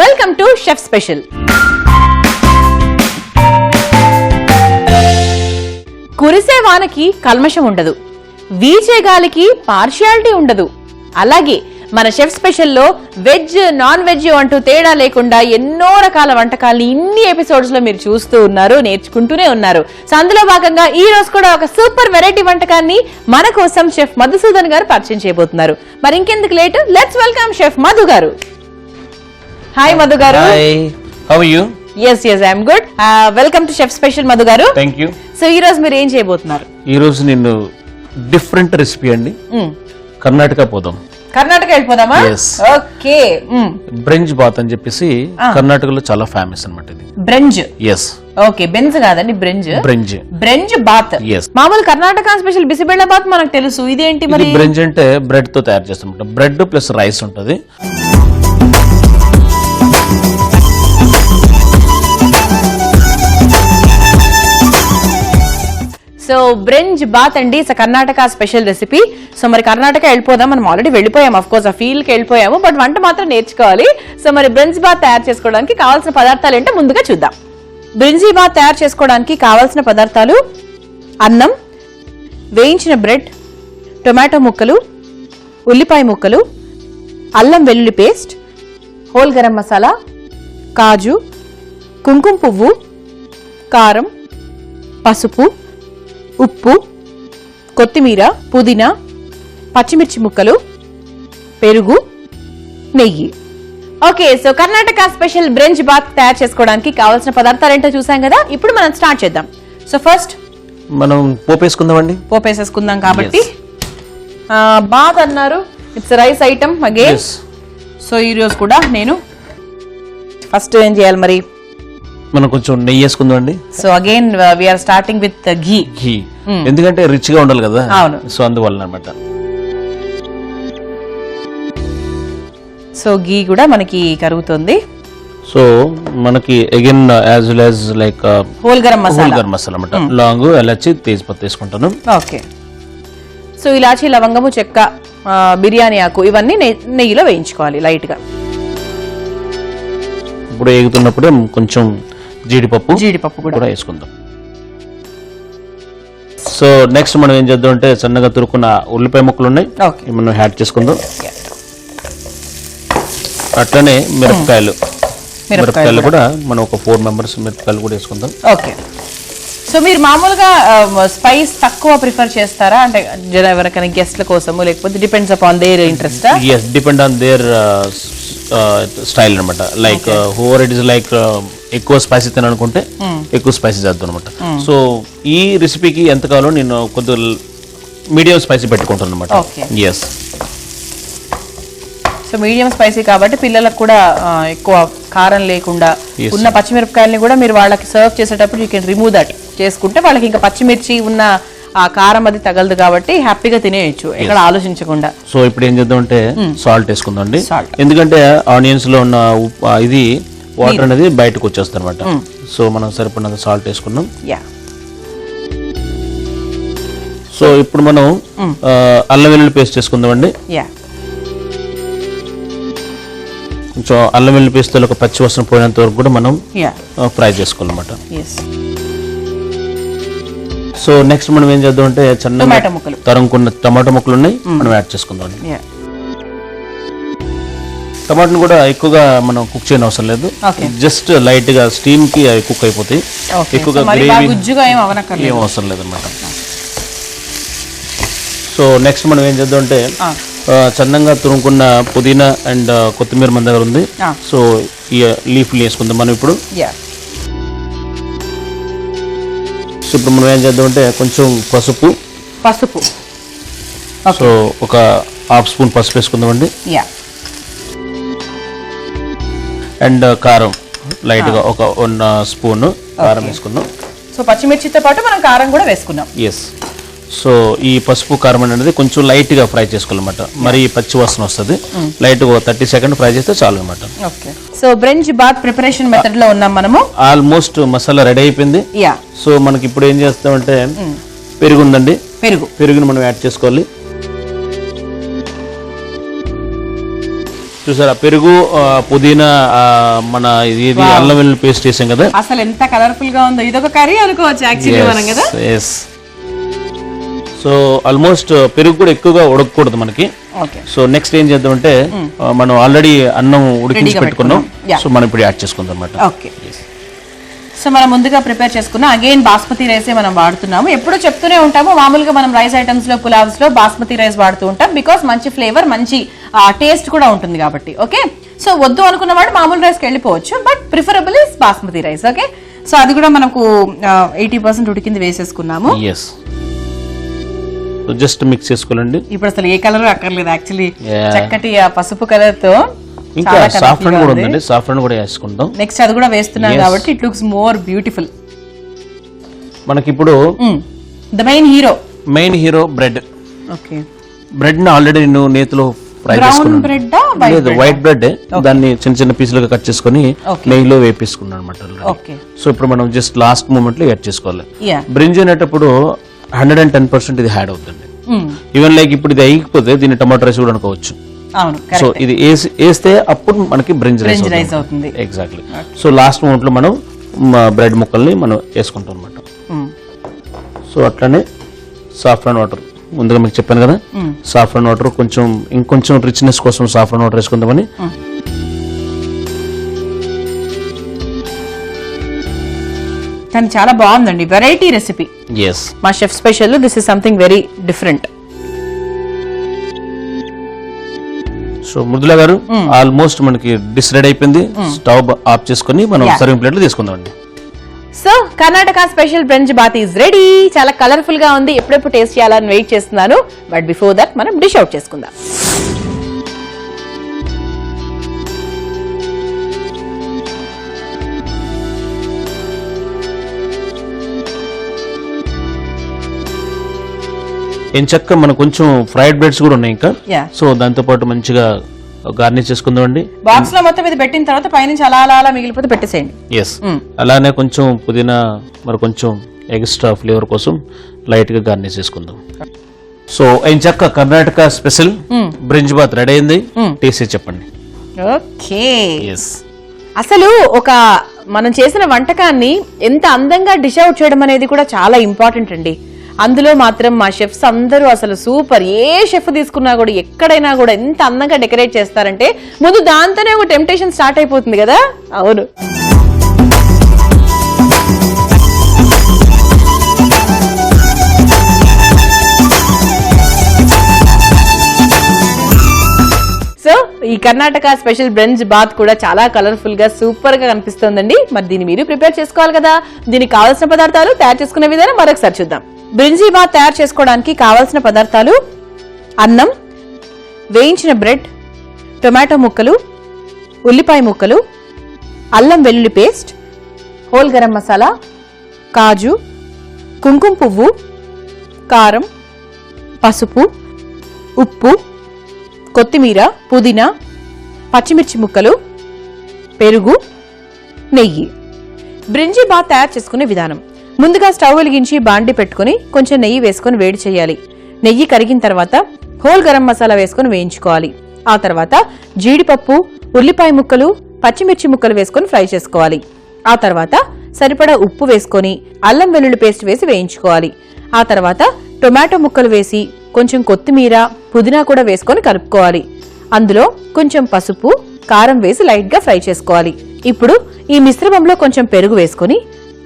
Welcome to chef special. కురిసే వానకి కల్మషం ఉండదు, వీచే గాలికి పార్షియాలిటీ ఉండదు. అలాగే మన షెఫ్ స్పెషల్లో వెజ్ నాన్ వెజ్ అంటూ తేడా లేకుండా ఎన్నో రకాల వంటకాలని ఇన్ని ఎపిసోడ్స్ లో మీరు చూస్తూ ఉన్నారు, నేర్చుకుంటూనే ఉన్నారు. సో అందులో భాగంగా ఈ రోజు కూడా ఒక సూపర్ వెరైటీ వంటకాన్ని మన కోసం షెఫ్ మధుసూదన్ గారు పరిచయం చేయబోతున్నారు. మరి ఇంకెందుకు late, let's welcome chef Madhu గారు. హాయ్ మధు గారు. How are you? yes I am good. Welcome to Chef Special Madhu గారు. Thank you. సో ఈ రోజు మీరు ఏం చేయబోతున్నారు? ఈ రోజు నేను డిఫరెంట్ రెసిపీ అండి. కర్ణాటక పోదాం. కర్ణాటక వెళ్ళిపోదామా? ఓకే. బ్రెంజ్ బాత్ అని చెప్పేసి కర్ణాటకలో చాలా ఫేమస్ అన్నమాట ఇది. బ్రెంజ్. ఎస్. ఓకే, బెంజ్ కాదండి, బ్రెంజ్. బ్రెంజ్. బ్రెంజ్ బాత్. మామూలు కర్ణాటక స్పెషల్ బిసిబెళ్ళ బాత్ మనకు తెలుసు, ఇదేంటి మరి? బ్రెంజ్ అంటే బ్రెడ్ తో తయారు చేస్తాం. బ్రెడ్ ప్లస్ రైస్ ఉంటది. సో బ్రెంజ్ బాత్ అండి, it's Karnataka special recipe. So మరి కర్ణాటక వెళ్ళిపోదాం. మనం ఆల్రెడీ వెళ్ళిపోయాము, అఫ్ కోర్స్ ఆ ఫీల్డ్ కి వెళ్ళిపోయాము, బట్ వంట మాత్రం నేర్చుకోవాలి. సో మరి బ్రెంజ్ బాత్ తయారు చేసుకోవడానికి కావాల్సిన పదార్థాలు ఏంటో ముందుగా చూద్దాం. బ్రెంజీ బాత్ తయారు చేసుకోవడానికి కావాల్సిన పదార్థాలు: అన్నం, వేయించిన బ్రెడ్, టొమాటో ముక్కలు, ఉల్లిపాయ ముక్కలు, అల్లం వెల్లుల్లి పేస్ట్, హోల్ గరం మసాలా, కాజు, కుంకుమ పువ్వు, కారం, పసుపు, ఉప్పు, కొత్తిమీర, పుదీనా, పచ్చిమిర్చి ముక్కలు, పెరుగు, నెయ్యి. Okay, so Karnataka special brinji bath తయారు చేసుకోవడానికి కావాల్సిన పదార్థాలు ఏంటో చూసాం కదా. ఇప్పుడు మనం స్టార్ట్ చేద్దాం. సో ఫస్ట్ మనం పోపేసుకుందామండి. పోపేసేసుకుందాం కాబట్టి బాత్ అన్నారు, it's rice item again. So ఈ రోజు కూడా నేను ఫస్ట్ ఏం చేయాలి మరి? మనం కొంచెం నెయ్యి వేసుకుందాం అండి. So again we're starting with ghee. ఎందుకంటే రిచ్ గా ఉండాలి కదా. అవును. సో అందువల్ల అన్నమాట. సో ఘీ కూడా మనకి కరుగుతుంది. సో మనకి again as well as like whole garam masala అన్నమాట. లాంగ్, ఎలాచి, తేజ్పత్తా వేసుకుంటాను. ఓకే. సో ఇలాచి, లవంగము, చెక్క, బిర్యానీ ఆకు ఇవన్నీ నెయ్యిలో వేయించుకోవాలి లైట్ గా. ఇప్పుడు వేగుతున్నప్పుడే కొంచెం జీడిపప్పు కూడా వేసుకుందాం. సో నెక్స్ట్ మనం ఏం చేద్దాం అంటే సన్నగా తురుకున్న ఉల్లిపాయ ముక్కలు ఉన్నాయి, మనం యాడ్ చేసుకుందాం. అట్లనే మిరపకాయలు కూడా మనం ఒక 4 మెంబర్స్ మిరపకాయలు కూడా వేసుకుందాం. ఓకే. సో మీరు మామూలుగా స్పైస్ తక్కువ ప్రిఫర్ చేస్తారా అంటే ఎవరికైనా గెస్ట్ల కోసము, లేకపోతే depends upon their interest? yes depend on their style అనమాట. Like whoever it is like ఎక్కువ స్పైసీ తినాలనుకుంటే ఎక్కువ స్పైసీ చేద్దాం అనమాట. సో ఈ రెసిపీకి ఎంత కావాలో నేను కొద్దిగా మీడియం స్పైసీ పెట్టుకుంటాను అనమాట. ఎస్. సో మీడియం స్పైసీ కాబట్టి పిల్లలకు కూడా ఎక్కువ కారం లేకుండా ఉన్న పచ్చిమిరపకాయలని కూడా మీరు వాళ్ళకి సర్వ్ చేసేటప్పుడు యూ కెన్ రిమూవ్ దట్ చేసుకుంటే వాళ్ళకి ఇంకా పచ్చిమిర్చి ఉన్న ఆ కారం అది తగలదు కాబట్టి హ్యాపీగా తినేయచ్చు ఎక్కడ ఆలోచించకుండా. సో ఇప్పుడు ఏం చేద్దాం అంటే సాల్ట్ వేసుకుందాం అండి. ఎందుకంటే ఆనియన్స్ లో ఉన్న ఇది వాటర్ అనేది బయటకు వచ్చేస్తుంది అనమాట. సో మనం సరిపడినంత సాల్ట్ వేసుకున్నాం. సో ఇప్పుడు మనం అల్లం వెల్లుల్లి పేస్ట్ చేసుకుందాం అండి. కొంచెం అల్లం వెల్లుల్లి పేస్ట్ ఒక పచ్చి వాసన పోయినంత వరకు కూడా మనం ఫ్రై చేసుకోవాలన్నమాట. సో నెక్స్ట్ మనం ఏం చేద్దాం అంటే చిన్న తరుముకున్న టమాటో ముక్కలు ఉన్నాయి, మనం యాడ్ చేసుకుందాం. టమాటాను కూడా ఎక్కువగా మనం కుక్ చేయని అవసరం లేదు, జస్ట్ లైట్ గా స్టీమ్ కి అవి కుక్ అయిపోతాయి. ఎక్కువగా గ్రేవీ ఏం అవసరం లేదన్నమాట. సో నెక్స్ట్ మనం ఏం చేద్దాం అంటే చందంగా తురుముకున్న పుదీనా అండ్ కొత్తిమీర మన దగ్గర ఉంది. సో ఈ లీఫ్ వేసుకుందాం మనం ఇప్పుడు. సో ఇప్పుడు మనం ఏం చేద్దాం అంటే కొంచెం పసుపు. సో ఒక హాఫ్ స్పూన్ పసుపు వేసుకుందామండి. అండ్ కారం లైట్ గా ఒక 1 స్పూన్ కారం వేసుకుందాం. సో పచ్చిమిర్చితో పాటు మనం కారం కూడా వేసుకున్నాం. ఎస్. సో ఈ పసుపు కారం అనేది కొంచెం లైట్ గా ఫ్రై చేసుకోవాలన్నమాట. మరి పచ్చి వాసన వస్తుంది, లైట్ గా 30 సెకండ్ ఫ్రై చేస్తే చాలు అనమాట. సో బ్రెంజ్ బాత్ ప్రిపరేషన్ మెథడ్ లో ఉన్నాం మనము. ఆల్మోస్ట్ మసాలా రెడీ అయిపోయింది. సో మనకి ఇప్పుడు ఏం చేస్తామంటే పెరుగు ఉందండి, పెరుగుని మనం యాడ్ చేసుకోవాలి. చూసారా పెరుగు పుదీనా మన ఇది అల్లం వెల్లుల్లి పేస్ట్ చేసాం కదా, అసలు ఎంత కలర్ఫుల్ గా ఉందో. ఇదొక కర్రీ అనుకోవచ్చు యాక్చువల్లీ మనం కదా. సో ఆల్మోస్ట్ పెరుగు కూడా ఎక్కువగా ఉడకకూడదు మనకి. సో నెక్స్ట్ ఏం చేద్దామంటే మనం ఆల్రెడీ అన్నం ఉడికించి పెట్టుకున్నాం, సో మనం ఇప్పుడు యాడ్ చేసుకుందాం అన్నమాట. ఓకే, సో మనం ముందుగా ప్రిపేర్ చేసుకున్న అగైన్ బాస్మతి రైసే మనం వాడుతున్నాము. ఎప్పుడూ చెప్తూనే ఉంటాము, మామూలుగా మనం రైస్ ఐటమ్స్ లో పులావ్స్ లో బాస్మతి రైస్ వాడుతూ ఉంటాం, బికాస్ మంచి ఫ్లేవర్ మంచి టేస్ట్ కూడా ఉంటుంది కాబట్టి. ఓకే, సో వద్దు అనుకున్న వాడు మామూలు రైస్కి వెళ్ళిపోవచ్చు, but preferable is basmati rice. Okay, so అది కూడా మనకు 80% ఉడికింది వేసేసుకున్నాము. జస్ట్ మిక్స్ చేసుకోవాలండి. ఇప్పుడు అసలు ఏ కలర్ అక్కర్లేదు యాక్చువల్లీ, చక్కటి ఆ పసుపు కలర్ తో. ఇంకా సాఫ్రాన్ కూడా ఉందండి, సాఫ్రాన్ కూడా వేసుకుంటాం. నెక్స్ట్ అది కూడా వేస్తున్నాం కాబట్టి ఇట్ లుక్స్ మోర్ బ్యూటిఫుల్. మనకి ఇప్పుడు the main hero bread. Okay, bread ని ఆల్రెడీ నేను నేతిలో ఫ్రై చేసుకున్నాను. లేదు, వైట్ బ్రెడ్, దాన్ని చిన్న చిన్న పీసులుగా కట్ చేసుకుని నెయ్యిలో వేపేసుకున్నాను అనమాట. సో ఇప్పుడు మనం జస్ట్ లాస్ట్ మూమెంట్ లో యాడ్ చేసుకోవాలి. బ్రింజ్ అనేటప్పుడు 110% ఇది యాడ్ అవుతుంది. ఈవెన్ లైక్ ఇప్పుడు ఇది అయిపోతే దీన్ని టమాటో రైస్ కూడా అనుకోవచ్చు. సో ఇది వేస్తే అప్పుడు మనకి బ్రింజ్ రైస్ అవుతుంది. ఎగ్జాక్ట్లీ. సో లాస్ట్ మూమెంట్ లో మనం బ్రెడ్ ముక్కల్ని మనం వేసుకుంటాం అనమాట. సో అట్లానే సాఫ్రాన్ వాటర్ ముందుగా మీకు చెప్పాను కదా, సాఫ్రాన్ వాటర్ కొంచెం ఇంకొంచెం రిచ్నెస్ కోసం సాఫ్రాన్ వాటర్ వేసుకుందామని. కానీ చాలా బాగుందండి, వెరైటీ రెసిపీ. మా chef special, this is something very different. So Mridula గారు ఆల్మోస్ట్ మనకి డిష్ రెడీ అయిపోయింది. స్టవ్ ఆఫ్ చేసుకుని మనం సర్వింగ్ ప్లేట్ లో తీసుకుందాం అండి. So Karnataka special brinji bath is ready. చాలా కలర్ఫుల్ గా ఉంది, ఎప్పుడెప్పుడు టేస్ట్ చేయాలని వెయిట్ చేస్తున్నాను. బట్ బిఫోర్ దట్ మనం డిష్ అవుట్ చేసుకుందాం. ఎంచక్క మనకు కొంచెం ఫ్రైడ్ బ్రెడ్స్ కూడా ఉన్నాయి ఇంకా. సో దాంతో పాటు మంచిగా గార్నిష్ చేసుకుందాం అండి. బాక్స్ లో మొత్తం ఇది పెట్టిన తర్వాత పైనుంచి అలా అలా మిగిలిపోతే పెట్టేసేయండి. అలానే కొంచెం పుదీనా మరి కొంచెం ఎక్స్ట్రా ఫ్లేవర్ కోసం లైట్ గా గార్నిష్ చేసుకుందాం. సో ఎంచక్క కర్ణాటక స్పెషల్ బ్రింజ్ బాత్ రెడీ అయింది. టేస్ట్ చెప్పండి. ఓకే, అసలు ఒక మనం చేసిన వంటకాన్ని ఎంత అందంగా డిష్ అవుట్ చేయడం అనేది కూడా చాలా ఇంపార్టెంట్ అండి. అందులో మాత్రం మా షెఫ్స్ అందరూ అసలు సూపర్. ఏ షెఫ్ తీసుకున్నా కూడా ఎక్కడైనా కూడా ఎంత అందంగా డెకరేట్ చేస్తారంటే ముందు దాంతోనే ఒక టెంప్టేషన్ స్టార్ట్ అయిపోతుంది కదా. అవును, సో ఈ కర్ణాటక స్పెషల్ బ్రెంచ్ బాత్ కూడా చాలా కలర్ఫుల్ గా సూపర్ గా కనిపిస్తోందండి. మరి దీన్ని మీరు ప్రిపేర్ చేసుకోవాలి కదా. దీనికి కావాల్సిన పదార్థాలు తయారు చేసుకునే విధానం మరొకసారి చూద్దాం. బ్రింజీ బాత్ తయారు చేసుకోవడానికి కావాల్సిన పదార్థాలు: అన్నం, వేయించిన బ్రెడ్, టొమాటో ముక్కలు, ఉల్లిపాయ ముక్కలు, అల్లం వెల్లుల్లి పేస్ట్, హోల్ గరం మసాలా, కాజు, కుంకుమ పువ్వు, కారం, పసుపు, ఉప్పు, కొత్తిమీర, పుదీనా, పచ్చిమిర్చి ముక్కలు, పెరుగు, నెయ్యి. బ్రింజీ బాత్ తయారు చేసుకునే విధానం: ముందుగా స్టవ్ వెలిగించి బాండి పెట్టుకుని కొంచెం నెయ్యి వేసుకుని వేడి చేయాలి. నెయ్యి కరిగిన తర్వాత హోల్ గరం మసాలా వేసుకుని వేయించుకోవాలి. ఆ తర్వాత జీడిపప్పు, ఉల్లిపాయ ముక్కలు, పచ్చిమిర్చి ముక్కలు వేసుకుని ఫ్రై చేసుకోవాలి. ఆ తర్వాత సరిపడా ఉప్పు వేసుకుని అల్లం వెల్లుల్లి పేస్ట్ వేసి వేయించుకోవాలి. ఆ తర్వాత టొమాటో ముక్కలు వేసి కొంచెం కొత్తిమీర, పుదీనా కూడా వేసుకొని కలుపుకోవాలి. అందులో కొంచెం పసుపు, కారం వేసి లైట్ గా ఫ్రై చేసుకోవాలి. ఇప్పుడు ఈ మిశ్రమంలో కొంచెం పెరుగు వేసుకుని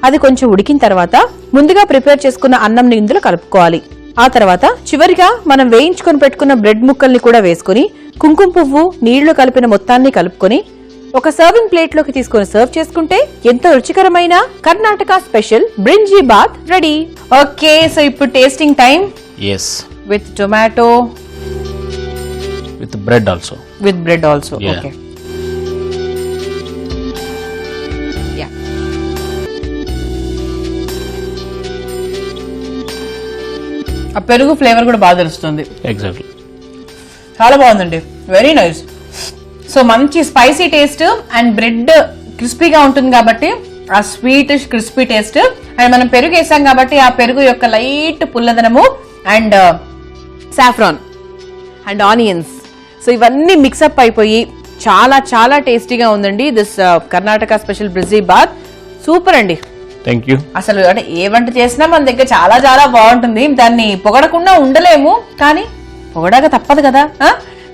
అది కొంచెం ఉడికిన తర్వాత ముందుగా ప్రిపేర్ చేసుకున్న అన్నం ఇందులో కలుపుకోవాలి. ఆ తర్వాత చివరిగా మనం వేయించుకొని పెట్టుకున్న బ్రెడ్ ముక్కల్ని కూడా వేసుకుని కుంకుమ పువ్వు నీళ్లు కలిపిన మొత్తాన్ని కలుపుకొని ఒక సర్వింగ్ ప్లేట్ లోకి తీసుకొని సర్వ్ చేసుకుంటే ఎంతో రుచికరమైన Karnataka special brinji bath ready. Okay, so ఇప్పుడు tasting time. With tomato, with bread also. Okay, ఆ పెరుగు ఫ్లేవర్ కూడా బాగా తెలుస్తుంది. ఎగ్జాక్ట్లీ, చాలా బాగుందండి, వెరీ నైస్. సో మంచి స్పైసీ టేస్ట్ అండ్ బ్రెడ్ క్రిస్పీగా ఉంటుంది కాబట్టి ఆ స్వీట్ క్రిస్పీ టేస్ట్, అండ్ మనం పెరుగు వేసాం కాబట్టి ఆ పెరుగు యొక్క లైట్ పుల్లదనము and saffron and onions, so ఇవన్నీ మిక్సప్ అయిపోయి చాలా చాలా టేస్టీగా ఉందండి this Karnataka special brinji bath. Super అండి. Thank you. అసలు అంటే ఏ వంట చేసినా మన దగ్గర చాలా చాలా బాగుంటుంది, దాన్ని పొగడకుండా ఉండలేము, కానీ పొగడక తప్పదు కదా.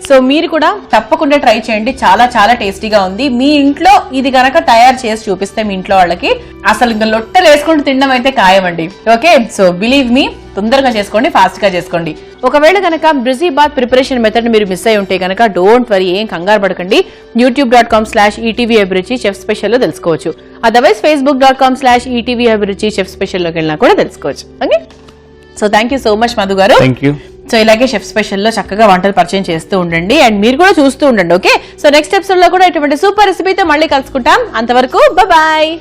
సో మీరు కూడా తప్పకుండా ట్రై చేయండి, చాలా చాలా టేస్టీగా ఉంది. మీ ఇంట్లో ఇది గనక తయారు చేసి చూపిస్తే మీ ఇంట్లో వాళ్ళకి అసలు ఇంకా లొట్టలు వేసుకుంటూ తినడం అయితే ఖాయమండి. ఓకే, సో బిలీవ్ మీ, తొందరగా చేసుకోండి, ఫాస్ట్ గా చేసుకోండి. ఒకవేళ కనుక బ్రిజీ బాత్ ప్రిపరేషన్ మెథడ్ మీరు మిస్ అయి ఉంటే కనుక డోంట్ వరీ, ఏం కంగారు పడకండి. youtube.com/etvabruchi చెఫ్ స్పెషల్ లో తెలుసుకోవచ్చు. అదర్వైజ్ facebook.com/etvabruchi చెఫ్ స్పెషల్ లోకి వెళ్ళినా కూడా తెలుసుకోవచ్చు. Okay, so thank you so much Madhu గారు. Thank you. సో ఇలాగే షెఫ్ స్పెషల్ లో చక్కగా వంటలు పరిచయం చేస్తూ ఉండండి, అండ్ మీరు కూడా చూస్తూ ఉండండి. ఓకే, సో నెక్స్ట్ ఎపిసోడ్ లో కూడా ఇటువంటి సూపర్ రెసిపీతో మళ్ళీ కలుసుకుంటాం. అంతవరకు బాయ్.